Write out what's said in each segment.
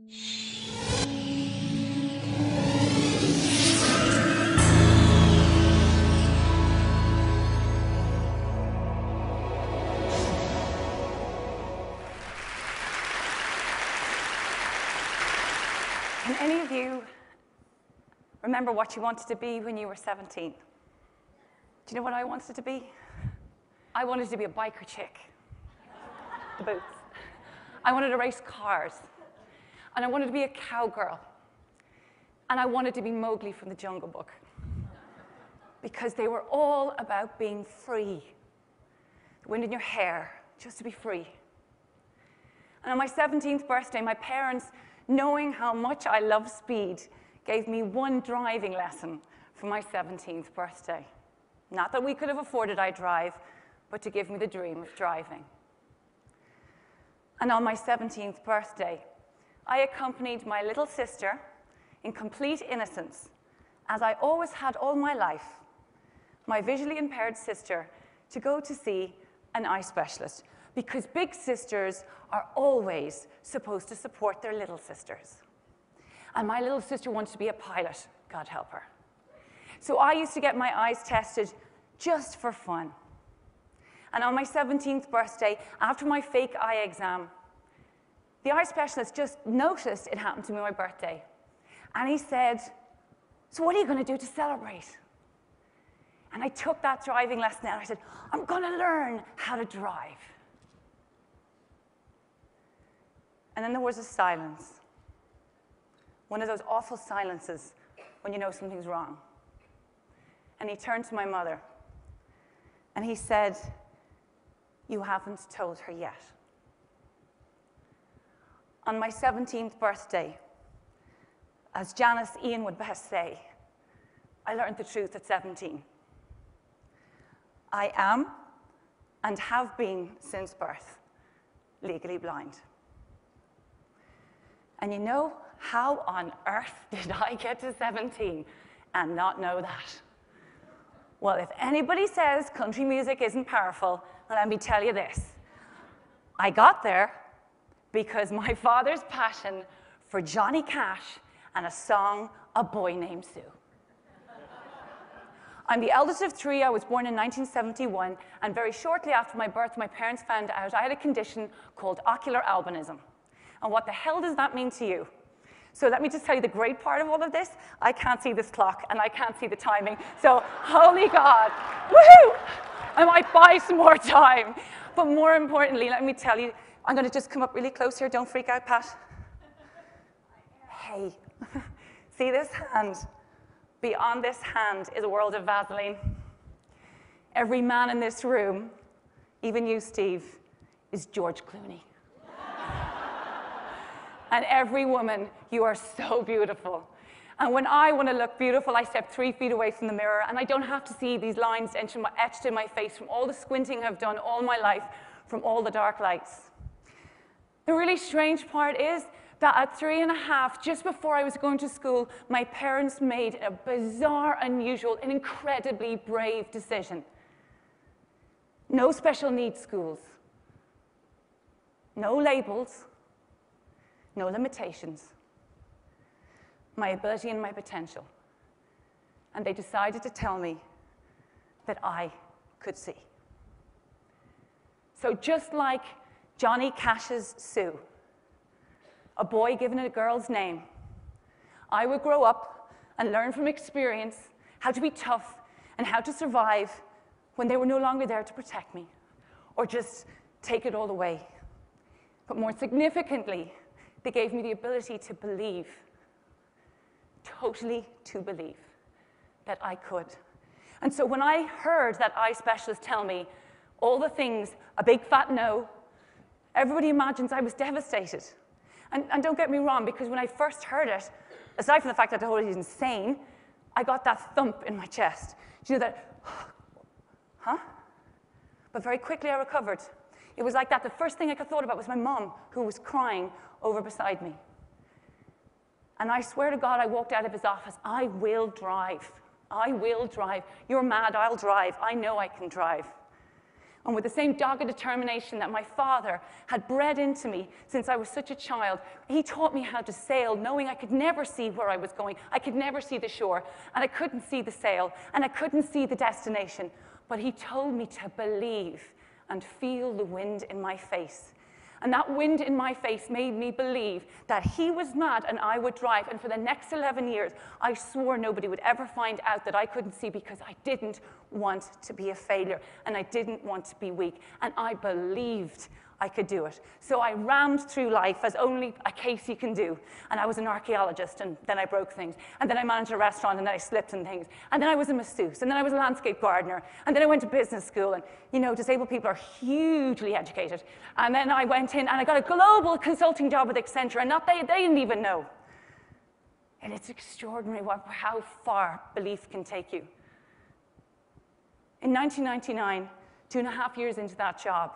Can any of you remember what you wanted to be when you were 17? Do you know what I wanted to be? I wanted to be a biker chick. The boots. I wanted to race cars. And I wanted to be a cowgirl. And I wanted to be Mowgli from the Jungle Book. Because they were all about being free. The wind in your hair, just to be free. And on my 17th birthday, my parents, knowing how much I love speed, gave me one driving lesson for my 17th birthday. Not that we could have afforded I drive, but to give me the dream of driving. And on my 17th birthday, I accompanied my little sister in complete innocence, as I always had all my life, my visually impaired sister, to go to see an eye specialist, because big sisters are always supposed to support their little sisters. And my little sister wanted to be a pilot, God help her. So I used to get my eyes tested just for fun. And on my 17th birthday, after my fake eye exam, the eye specialist just noticed it happened to be my birthday. And he said, "So what are you going to do to celebrate?" And I took that driving lesson and I said, "I'm going to learn how to drive." And then there was a silence. One of those awful silences when you know something's wrong. And he turned to my mother and he said, "You haven't told her yet." On my 17th birthday, as Janice Ian would best say, I learned the truth at 17. I am, and have been since birth, legally blind. And you know, how on earth did I get to 17 and not know that? Well, if anybody says country music isn't powerful, let me tell you this. I got there because my father's passion for Johnny Cash and a song, A Boy Named Sue. I'm the eldest of three. I was born in 1971, and very shortly after my birth, my parents found out I had a condition called ocular albinism. And what the hell does that mean to you? So let me just tell you the great part of all of this. I can't see this clock, and I can't see the timing. So, holy God, woohoo! I might buy some more time. But more importantly, let me tell you, I'm going to just come up really close here. Don't freak out, Pat. Hey, see this hand? Beyond this hand is a world of Vaseline. Every man in this room, even you, Steve, is George Clooney. And every woman, you are so beautiful. And when I want to look beautiful, I step 3 feet away from the mirror, and I don't have to see these lines etched in my face from all the squinting I've done all my life, from all the dark lights. The really strange part is that at 3 and a half, just before I was going to school, my parents made a bizarre, unusual, and incredibly brave decision. No special needs schools. No labels. No limitations. My ability and my potential. And they decided to tell me that I could see. So just like Johnny Cash's Sue, a boy given a girl's name, I would grow up and learn from experience how to be tough and how to survive when they were no longer there to protect me or just take it all away. But more significantly, they gave me the ability to believe, totally to believe, that I could. And so when I heard that eye specialist tell me all the things, a big fat no, everybody imagines I was devastated. And don't get me wrong, because when I first heard it, aside from the fact that I thought he was insane, I got that thump in my chest. Do you know that, huh? But very quickly I recovered. It was like that. The first thing I thought about was my mom, who was crying over beside me. And I swear to God, I walked out of his office. I will drive. I will drive. You're mad, I'll drive. I know I can drive. And with the same dogged determination that my father had bred into me since I was such a child, he taught me how to sail, knowing I could never see where I was going. I could never see the shore, and I couldn't see the sail, and I couldn't see the destination. But he told me to believe and feel the wind in my face. And that wind in my face made me believe that he was mad and I would drive. And for the next 11 years, I swore nobody would ever find out that I couldn't see, because I didn't want to be a failure and I didn't want to be weak. And I believed I could do it. So I rammed through life as only a Casey can do. And I was an archaeologist, and then I broke things. And then I managed a restaurant, and then I slipped in things. And then I was a masseuse, and then I was a landscape gardener. And then I went to business school, and you know, disabled people are hugely educated. And then I went in, and I got a global consulting job with Accenture, and not they didn't even know. And it's extraordinary how far belief can take you. In 1999, 2.5 years into that job,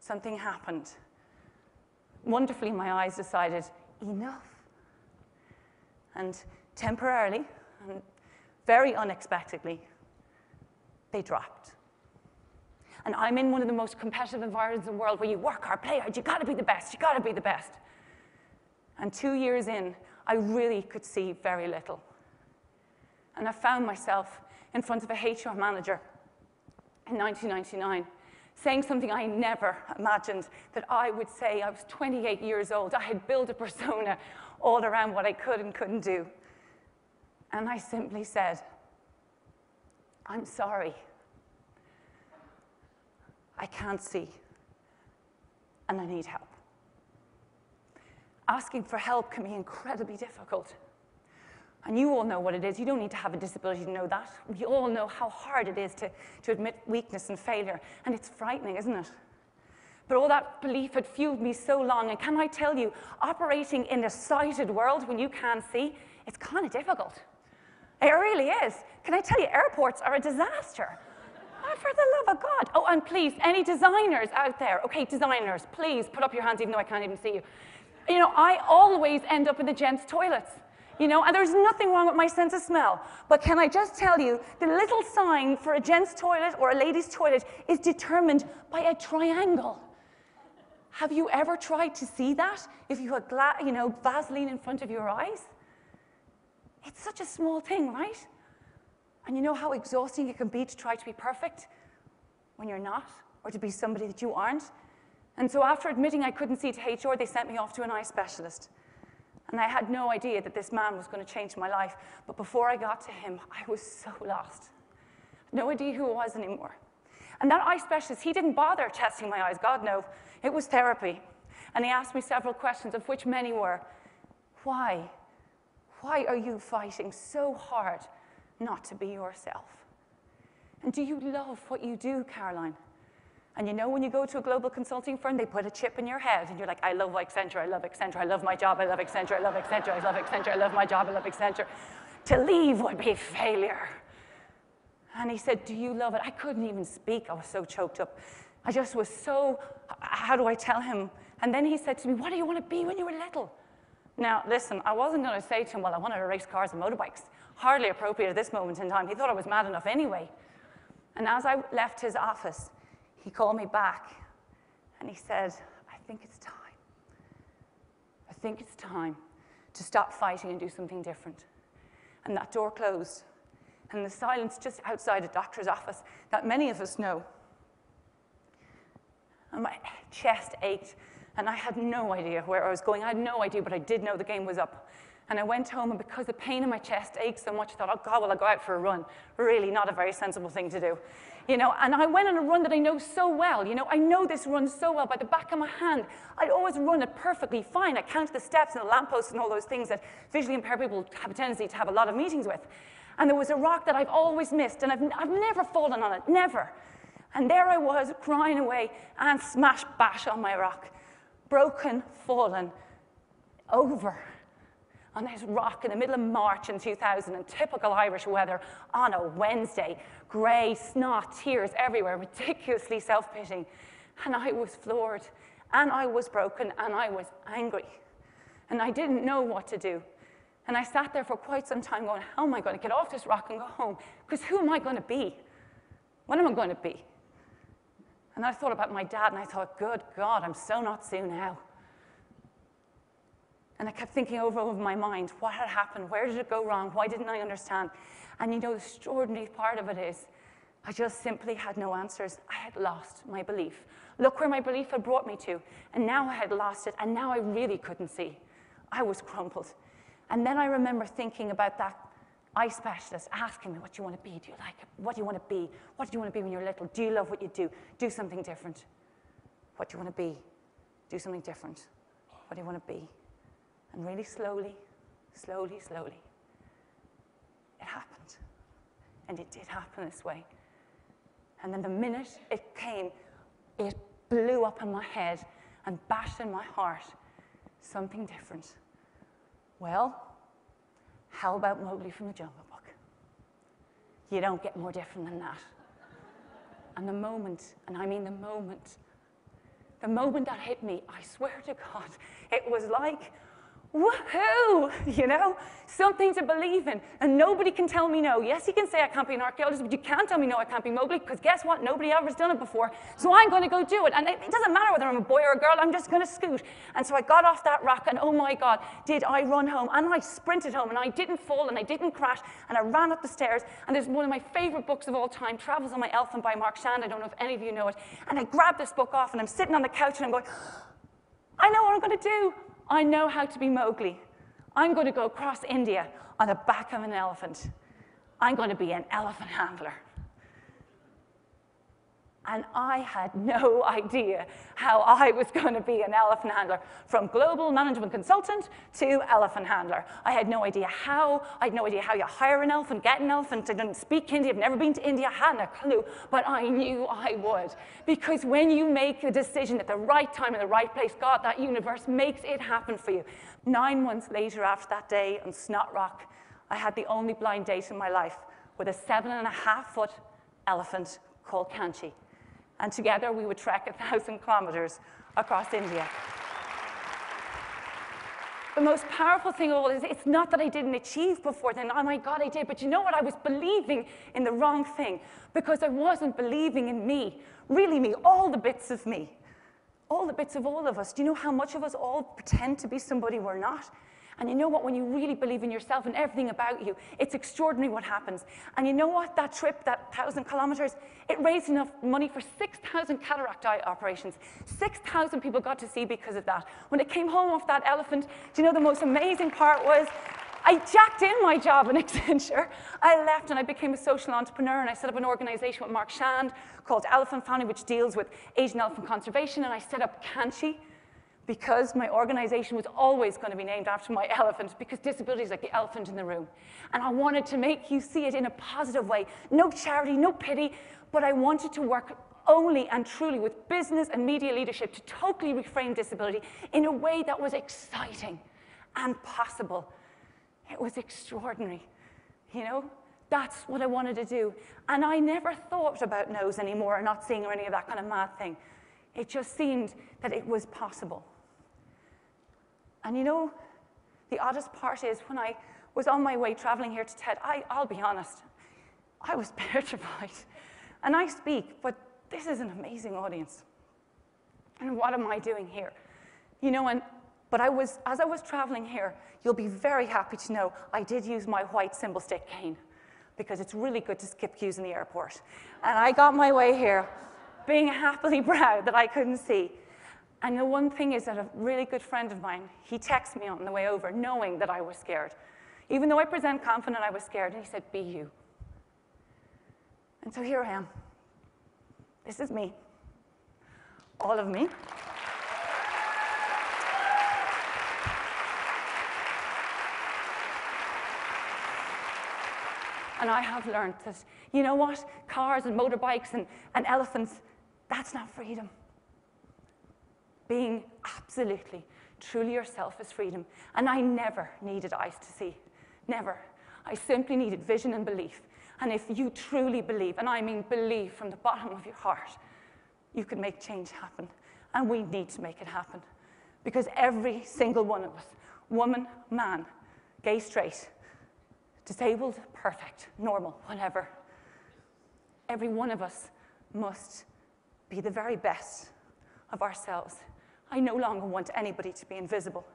something happened. Wonderfully, my eyes decided, enough. And temporarily, and very unexpectedly, they dropped. And I'm in one of the most competitive environments in the world, where you work hard, play hard, you gotta be the best, you gotta be the best. And 2 years in, I really could see very little. And I found myself in front of a HR manager in 1999, saying something I never imagined that I would say. I was 28 years old. I had built a persona all around what I could and couldn't do. And I simply said, I'm sorry. I can't see, and I need help. Asking for help can be incredibly difficult. And you all know what it is. You don't need to have a disability to know that. We all know how hard it is to admit weakness and failure. And it's frightening, isn't it? But all that belief had fueled me so long. And can I tell you, operating in a sighted world when you can't see, it's kind of difficult. It really is. Can I tell you, airports are a disaster. Oh, for the love of God. Oh, and please, any designers out there, okay, designers, please put up your hands, even though I can't even see you. You know, I always end up in the gents' toilets. You know, and there's nothing wrong with my sense of smell. But can I just tell you, the little sign for a gent's toilet or a lady's toilet is determined by a triangle. Have you ever tried to see that if you had Vaseline in front of your eyes? It's such a small thing, right? And you know how exhausting it can be to try to be perfect when you're not, or to be somebody that you aren't? And so after admitting I couldn't see to HR, they sent me off to an eye specialist. And I had no idea that this man was going to change my life. But before I got to him, I was so lost. No idea who I was anymore. And that eye specialist, he didn't bother testing my eyes. God, no. It was therapy. And he asked me several questions, of which many were, why? Why are you fighting so hard not to be yourself? And do you love what you do, Caroline? And you know, when you go to a global consulting firm, they put a chip in your head, and you're like, I love Accenture, I love Accenture, I love my job, I love Accenture, I love Accenture, I love Accenture, I love my job, I love Accenture. To leave would be failure. And he said, do you love it? I couldn't even speak. I was so choked up. I just was so, how do I tell him? And then he said to me, what do you want to be when you were little? Now, listen, I wasn't going to say to him, well, I wanted to race cars and motorbikes. Hardly appropriate at this moment in time. He thought I was mad enough anyway. And as I left his office, he called me back, and he said, I think it's time. I think it's time to stop fighting and do something different. And that door closed. And the silence just outside a doctor's office that many of us know. And my chest ached, and I had no idea where I was going. I had no idea, but I did know the game was up. And I went home, and because the pain in my chest ached so much, I thought, oh, God, will I go out for a run? Really not a very sensible thing to do. You know, and I went on a run that I know so well. You know, I know this run so well by the back of my hand. I'd always run it perfectly fine. I counted the steps and the lampposts and all those things that visually impaired people have a tendency to have a lot of meetings with. And there was a rock that I've always missed, and I've never fallen on it, never. And there I was, crying away, and smash, bash on my rock. Broken, fallen, over on this rock in the middle of March in 2000 in typical Irish weather on a Wednesday. Grey, snot, tears everywhere, ridiculously self-pitying. And I was floored, and I was broken, and I was angry. And I didn't know what to do. And I sat there for quite some time going, how am I going to get off this rock and go home? Because who am I going to be? What am I going to be? And I thought about my dad, and I thought, good God, I'm so not Sue now. And I kept thinking over my mind, what had happened? Where did it go wrong? Why didn't I understand? And you know, the extraordinary part of it is, I just simply had no answers. I had lost my belief. Look where my belief had brought me to. And now I had lost it, and now I really couldn't see. I was crumpled. And then I remember thinking about that eye specialist asking me, what do you want to be? Do you like it? What do you want to be? What do you want to be when you're little? Do you love what you do? Do something different. What do you want to be? Do something different. What do you want to be? And really slowly, slowly, slowly, it happened. And it did happen this way. And then the minute it came, it blew up in my head and bashed in my heart. Something different. Well, how about Mowgli from the Jungle Book? You don't get more different than that. And the moment, and I mean the moment that hit me, I swear to God, it was like, woohoo, you know, something to believe in, and nobody can tell me no. Yes, you can say I can't be an archaeologist, but you can't tell me no, I can't be Mowgli, because guess what? Nobody ever's done it before, so I'm going to go do it. And it doesn't matter whether I'm a boy or a girl, I'm just going to scoot. And so I got off that rock, and oh my God, did I run home, and I sprinted home, and I didn't fall, and I didn't crash, and I ran up the stairs, and there's one of my favorite books of all time, Travels on My Elephant by Mark Shand. I don't know if any of you know it. And I grabbed this book off, and I'm sitting on the couch, and I'm going, I know what I'm going to do. I know how to be Mowgli. I'm going to go across India on the back of an elephant. I'm going to be an elephant handler. And I had no idea how I was going to be an elephant handler. From global management consultant to elephant handler. I had no idea how. I had no idea how you hire an elephant, get an elephant. I didn't speak Hindi. I've never been to India. I hadn't a clue. But I knew I would. Because when you make a decision at the right time in the right place, God, that universe makes it happen for you. 9 months later, after that day on Snot Rock, I had the only blind date in my life with a 7.5-foot elephant called Kanchi. And together we would trek 1,000 kilometers across India. The most powerful thing of all is it's not that I didn't achieve before then. Oh my God, I did. But you know what? I was believing in the wrong thing because I wasn't believing in me, really me, all the bits of me, all the bits of all of us. Do you know how much of us all pretend to be somebody we're not? And you know what? When you really believe in yourself and everything about you, it's extraordinary what happens. And you know what? That trip, that 1,000 kilometers, it raised enough money for 6,000 cataract eye operations. 6,000 people got to see because of that. When it came home off that elephant, do you know the most amazing part was? I jacked in my job in Accenture. I left and I became a social entrepreneur and I set up an organization with Mark Shand called Elephant Family, which deals with Asian elephant conservation. And I set up Kanchi, because my organization was always going to be named after my elephant, because disability is like the elephant in the room. And I wanted to make you see it in a positive way. No charity, no pity, but I wanted to work only and truly with business and media leadership to totally reframe disability in a way that was exciting and possible. It was extraordinary, you know? That's what I wanted to do. And I never thought about no's anymore, or not seeing, or any of that kind of mad thing. It just seemed that it was possible. And you know, the oddest part is when I was on my way traveling here to TED, I'll be honest, I was petrified. And I speak, but this is an amazing audience. And what am I doing here? You know, as I was traveling here, you'll be very happy to know I did use my white symbol stick cane, because it's really good to skip queues in the airport. And I got my way here, being happily proud that I couldn't see. And the one thing is that a really good friend of mine, he texted me on the way over, knowing that I was scared. Even though I present confident, I was scared, and he said, be you. And so here I am. This is me. All of me. And I have learned that, you know what? Cars and motorbikes and elephants, that's not freedom. Being absolutely, truly yourself is freedom. And I never needed eyes to see. Never. I simply needed vision and belief. And if you truly believe, and I mean believe from the bottom of your heart, you can make change happen. And we need to make it happen. Because every single one of us, woman, man, gay, straight, disabled, perfect, normal, whatever, every one of us must be the very best of ourselves. I no longer want anybody to be invisible.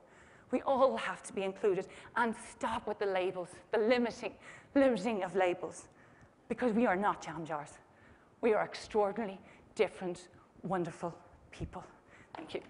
We all have to be included, and stop with the labels, the limiting of labels, because we are not jam jars. We are extraordinarily different, wonderful people. Thank you.